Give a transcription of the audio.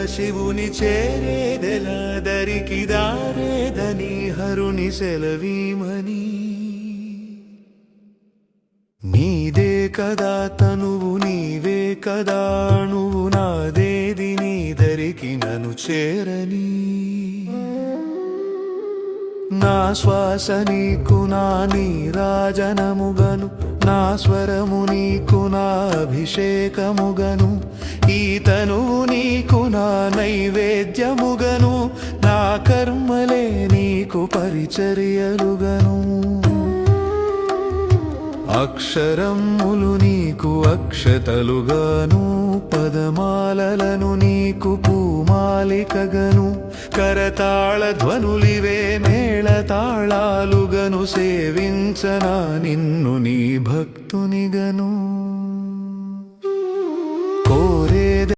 శివుని చేరేదెలా దరికి దారేదని హరుని సెలవీమని నీదే కదా తనువు నీవే కదా నువ్వు నాదేది నీ దరికి నన్ను చేరని నా శ్వాస నీకు నా నీరాజనముగను నా స్వరము నీకు నా అభిషేకముగను ఈ తనువు నీకు నా నైవేద్యముగను నా కర్మలే నీకు పరిచర్యలుగను అక్షరములు నీకు అక్షతలుగాను పదమాలలను నీకు పూమాలికగను కరతాళ ధ్వనులివే మేళతాళాలుగను సేవించనా నిన్ను నీ భక్తునిగను